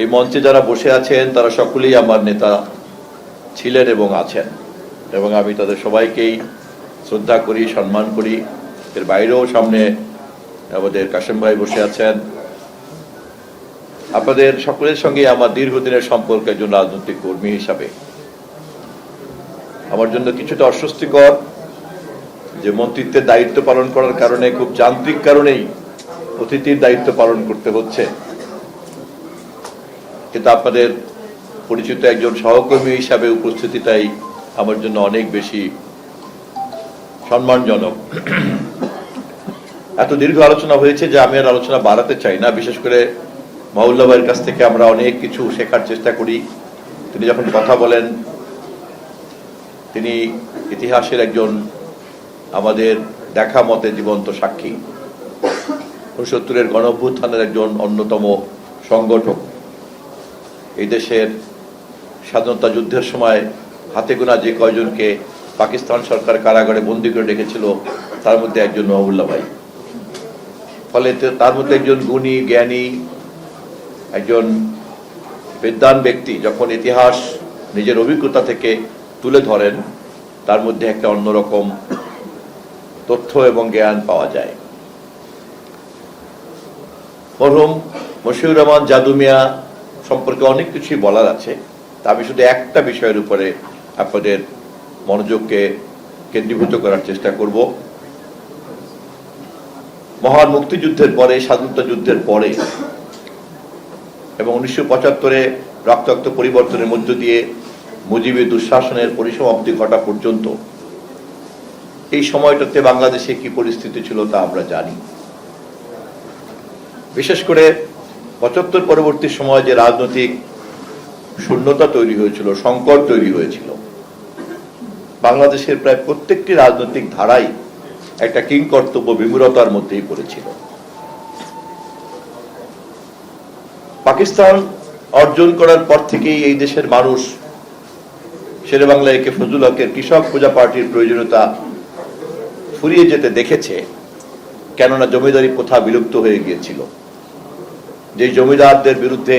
এই মঞ্চে যারা বসে আছেন তারা সকলেই আমার নেতা ছিলেন এবং আছেন, এবং আমি তাদের সবাইকেই শ্রদ্ধা করি, সম্মান করি। এর বাইরেও সামনে আমাদের কাশেম ভাই বসে আছেন। আপনাদের সকলের সঙ্গে আমার দীর্ঘদিনের সম্পর্ক একজন রাজনৈতিক কর্মী হিসাবে আমার জন্য কিছুটা অস্বস্তিকর যে মন্ত্রিত্বের দায়িত্ব পালন করার কারণে খুব যান্ত্রিক কারণেই অতিথির দায়িত্ব পালন করতে হচ্ছে, কিন্তু আপনাদের পরিচিত একজন সহকর্মী হিসাবে উপস্থিতিটাই আমার জন্য অনেক বেশি সম্মানজনক। এত দীর্ঘ আলোচনা হয়েছে যে আমি আর আলোচনা বাড়াতে চাই না। বিশেষ করে মাওলা ভাইয়ের কাছ থেকে আমরা অনেক কিছু শেখার চেষ্টা করি। তিনি যখন কথা বলেন তিনি ইতিহাসের একজন আমাদের দেখা মতে জীবন্ত সাক্ষী, ৭৯-এর গণঅভ্যুত্থানের একজন অন্যতম সংগঠক। এই দেশের স্বাধীনতা যুদ্ধের সময় হাতে গোনা যে কয়জনকে পাকিস্তান সরকার কারাগারে বন্দী করে রেখেছিল তার মধ্যে একজন মাওলা ভাই। ফলে তার মধ্যে একজন গুণী, জ্ঞানী, একজন বিদ্বান ব্যক্তি যখন ইতিহাস নিজের অভিজ্ঞতা থেকে তুলে ধরেন তার মধ্যে একটা অন্যরকম তথ্য এবং জ্ঞান পাওয়া যায়। মরহুম মশিউর রহমান জাদু মিয়া সম্পর্কে অনেক কিছুই বলার আছে, তা আমি শুধু একটা বিষয়ের উপরে আপনাদের মনোযোগকে কেন্দ্রীভূত করার চেষ্টা করব। মহান মুক্তিযুদ্ধের পরে, স্বাধীনতা যুদ্ধের পরে এবং 1975-এ রক্তাক্ত পরিবর্তনের মধ্য দিয়ে মুজিবী দুঃশাসনের পরিসমাপ্তি ঘটা পর্যন্ত এই সময়টাতে বাংলাদেশে কি পরিস্থিতি ছিল তা আমরা জানি। বিশেষ করে ৭৫ পরবর্তী সময় যে রাজনৈতিক শূন্যতা তৈরি হয়েছিল, সংকট তৈরি হয়েছিল, বাংলাদেশের প্রায় প্রত্যেকটি রাজনৈতিক ধারাই একটা কিংকর্তব্য বিমূঢ়তার মধ্যেই পড়েছিল। পাকিস্তান অর্জন করার পর থেকেই এই দেশের মানুষ শেরেবাংলা একে ফজলুল হকের কৃষক পূজা পার্টির প্রয়োজনীয়তা ফুরিয়ে যেতে দেখেছে, কেননা জমিদারি প্রথা বিলুপ্ত হয়ে গিয়েছিল। যে জমিদারদের বিরুদ্ধে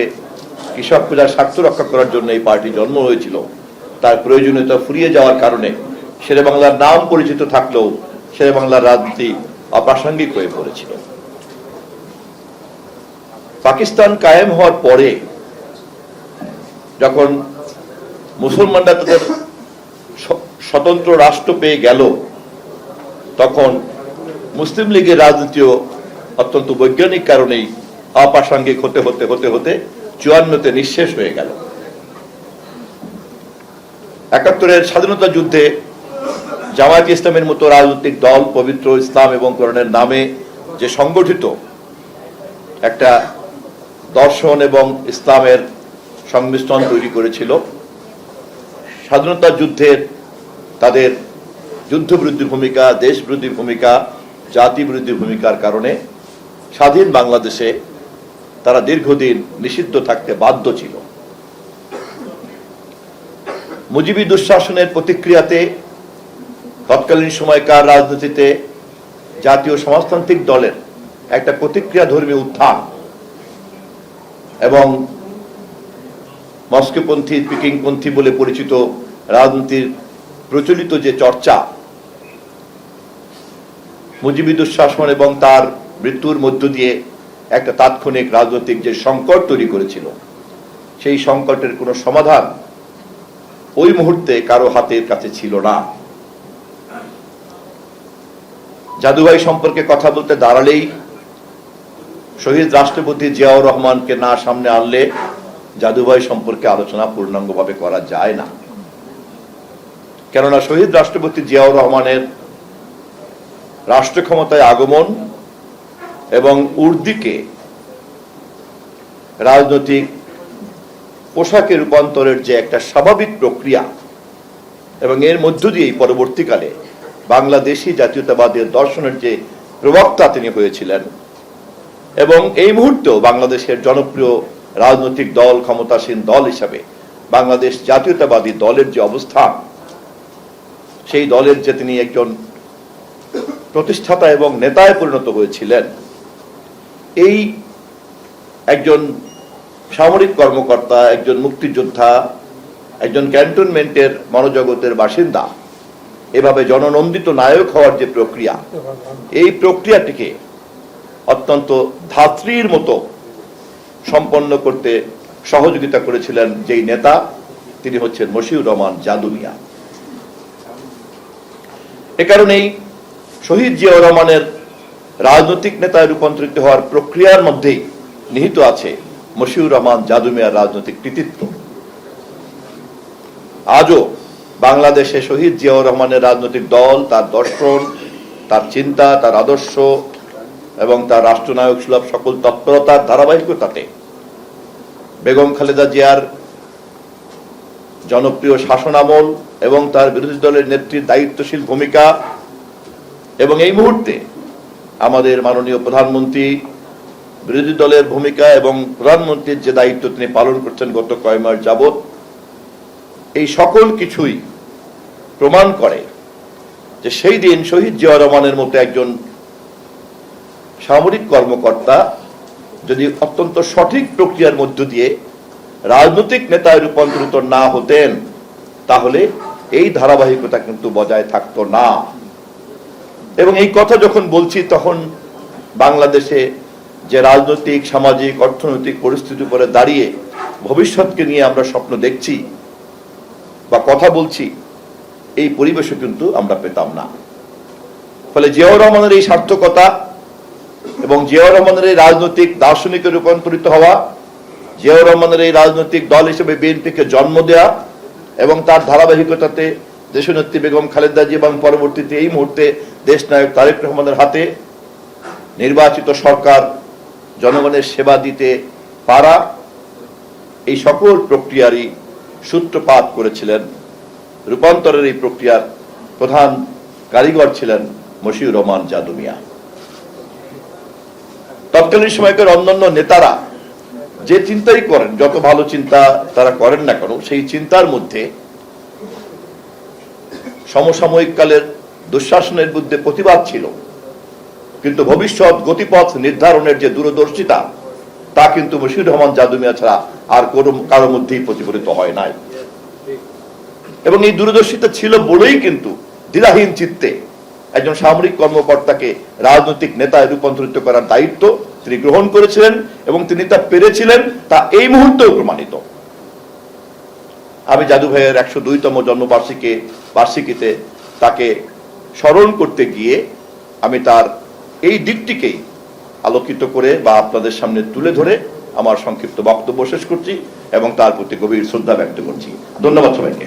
কৃষক পূজার স্বার্থ রক্ষা করার জন্য এই পার্টি জন্ম হয়েছিল, তার প্রয়োজনীয়তা ফুরিয়ে যাওয়ার কারণে শেরেবাংলার নাম পরিচিত থাকলেও শেরেবাংলার রাজনীতি অপ্রাসঙ্গিক হয়ে পড়েছিল। পাকিস্তান কায়েম হওয়ার পরে যখন মুসলমানরা তাদের স্বতন্ত্র রাষ্ট্র পেয়ে গেল, তখন মুসলিম লীগের রাজনীতিও অত্যন্ত বৈজ্ঞানিক কারণেই অপ্রাসঙ্গিক হতে হতে হতে হতে ৫৪-তে নিঃশেষ হয়ে গেল। ৭১-এর স্বাধীনতা যুদ্ধে জামায়াত ইসলামের মতো রাজনৈতিক দল পবিত্র ইসলাম এবং কোরআনের নামে যে সংগঠিত একটা দর্শন এবং ইসলামের সংমিশ্রণ তৈরি করেছিল, স্বাধীনতা যুদ্ধের তাদের যুদ্ধবিরোধী ভূমিকা, দেশবিরোধী ভূমিকা, জাতি বিরোধী ভূমিকার কারণে স্বাধীন বাংলাদেশে তারা দীর্ঘদিন নিষিদ্ধ থাকতে বাধ্য ছিল। মুজিবী দুঃশাসনের প্রতিক্রিয়াতে তৎকালীন সময়কার রাজনীতিতে জাতীয় সমাজতান্ত্রিক দলের একটা প্রতিক্রিয়াধর্মী উত্থান এবং মস্কোপন্থী, পিকিংপন্থী বলে পরিচিত রাজনীতির প্রচলিত যে চর্চা, মুজিবী দুঃশাসন এবং তার মৃত্যুর মধ্য দিয়ে একটা তাৎক্ষণিক রাজনৈতিক যে সংকট তৈরি করেছিল, সেই সংকটের কোনো সমাধান ওই মুহূর্তে কারো হাতের কাছে ছিল না। জাদুভাই সম্পর্কে কথা বলতে দাঁড়ালেই শহীদ রাষ্ট্রপতি জিয়াউর রহমানকে না সামনে আনলে জাদুভাই সম্পর্কে আলোচনা পূর্ণাঙ্গভাবে করা যায় না। কেননা শহীদ রাষ্ট্রপতি জিয়াউর রহমানের রাষ্ট্র ক্ষমতায় আগমন এবং উর্দিকে রাজনৈতিক পোশাকে রূপান্তরের যে একটা স্বাভাবিক প্রক্রিয়া, এবং এর মধ্য দিয়েই পরবর্তীকালে বাংলাদেশি জাতীয়তাবাদের দর্শনের যে প্রবক্তা তিনি হয়েছিলেন, এবং এই মুহূর্তেও বাংলাদেশের জনপ্রিয় রাজনৈতিক দল, ক্ষমতাসীন দল হিসাবে বাংলাদেশ জাতীয়তাবাদী দলের যে অবস্থান, সেই দলের যে তিনি একজন প্রতিষ্ঠাতা এবং নেতায় পরিণত হয়েছিলেন, এই একজন সামরিক কর্মকর্তা, একজন মুক্তিযোদ্ধা, একজন ক্যান্টনমেন্টের মনোজগতের বাসিন্দা, এভাবে জননন্দিত নায়ক হওয়ার যে প্রক্রিয়া, এই প্রক্রিয়াটিকে অত্যন্ত ধাত্রীর মতো সম্পন্ন করতে সহযোগিতা করেছিলেন যেই নেতা, তিনি হচ্ছেন মশিউর রহমান জাদু মিয়া। এ কারণেই শহীদ জিয়াউর রহমানের রাজনৈতিক নেতায় রূপান্তরিত হওয়ার প্রক্রিয়ার মধ্যেই নিহিত আছে মশিউর রহমান জাদু মিয়ার রাজনৈতিক কৃতিত্ব। আজও বাংলাদেশে শহীদ জিয়াউর রহমানের রাজনৈতিক দল, তার দর্শন, তার চিন্তা, তার আদর্শ এবং তার রাষ্ট্রনায়ক সুলভ সকল তৎপরতার ধারাবাহিকতাতে বেগম খালেদা জিয়ার জনপ্রিয় শাসনামল এবং তার বিরোধী দলের নেত্রীর দায়িত্বশীল ভূমিকা, এবং এই মুহূর্তে আমাদের মাননীয় প্রধানমন্ত্রী বিরোধী দলের ভূমিকা এবং প্রধানমন্ত্রীর যে দায়িত্ব তিনি পালন করছেন গত কয়েক মাস যাবৎ, এই সকল কিছুই প্রমাণ করে যে সেই দিন শহীদ জিয়াউর রহমানের মতো একজন সামরিক কর্মকর্তা যদি অত্যন্ত সঠিক প্রক্রিয়ার মধ্য দিয়ে রাজনৈতিক নেতায় রূপান্তরিত না হতেন, তাহলে এই ধারাবাহিকতা কিন্তু বজায় থাকতো না। এবং এই কথা যখন বলছি, তখন বাংলাদেশে যে রাজনৈতিক, সামাজিক, অর্থনৈতিক পরিস্থিতির উপরে দাঁড়িয়ে ভবিষ্যৎকে নিয়ে আমরা স্বপ্ন দেখছি বা কথা বলছি, এই পরিবেশও কিন্তু আমরা পেতাম না। ফলে জিয়াউর রহমানের এই সার্থকতা এবং জিয়াউর রহমানের এই রাজনৈতিক দার্শনিকে রূপান্তরিত হওয়া, জিয়াউর রহমানের এই রাজনৈতিক দল হিসেবে বিএনপিকে জন্ম দেয়া এবং তার ধারাবাহিকতাতে দেশনেত্রী বেগম খালেদা জিয়া এবং পরবর্তীতে এই মুহূর্তে দেশনায়ক তারেক রহমানের হাতে নির্বাচিত সরকার জনগণের সেবা দিতে পারা, এই সকল প্রক্রিয়ারই সূত্রপাত করেছিলেন, রূপান্তরের এই প্রক্রিয়ার প্রধান কারিগর ছিলেন মশিউর রহমান জাদু মিয়া। তৎকালীন সময়কার অন্যান্য নেতারা যে চিন্তাই করেন, যত ভালো চিন্তা তারা করেন না কেন, সেই চিন্তার মধ্যে সমসাময়িক কালের দুঃশাসনের বিরুদ্ধে প্রতিবাদ ছিল, কিন্তু ভবিষ্যৎ গতিপথ নির্ধারণের যে দূরদর্শিতা, তা কিন্তু মশিউর রহমান জাদু মিয়া ছাড়া আর কারো মধ্যেই প্রতিফলিত হয় নাই। এবং এই দূরদর্শিতা ছিল বলেই কিন্তু দ্বিধাহীন চিত্তে একজন সামরিক কর্মকর্তাকে রাজনৈতিক নেতায় রূপান্তরিত করার দায়িত্ব তিনি গ্রহণ করেছিলেন এবং তিনি তা পেরেছিলেন, তা এই মুহূর্তেও প্রমাণিত। আমি জাদু ভাইয়ের 102তম জন্মবার্ষিকীতে তাকে স্মরণ করতে গিয়ে আমি তার এই দিকটিকেই আলোকিত করে বা আপনাদের সামনে তুলে ধরে আমার সংক্ষিপ্ত বক্তব্য শেষ করছি এবং তার প্রতি গভীর শ্রদ্ধা ব্যক্ত করছি। ধন্যবাদ সবাইকে।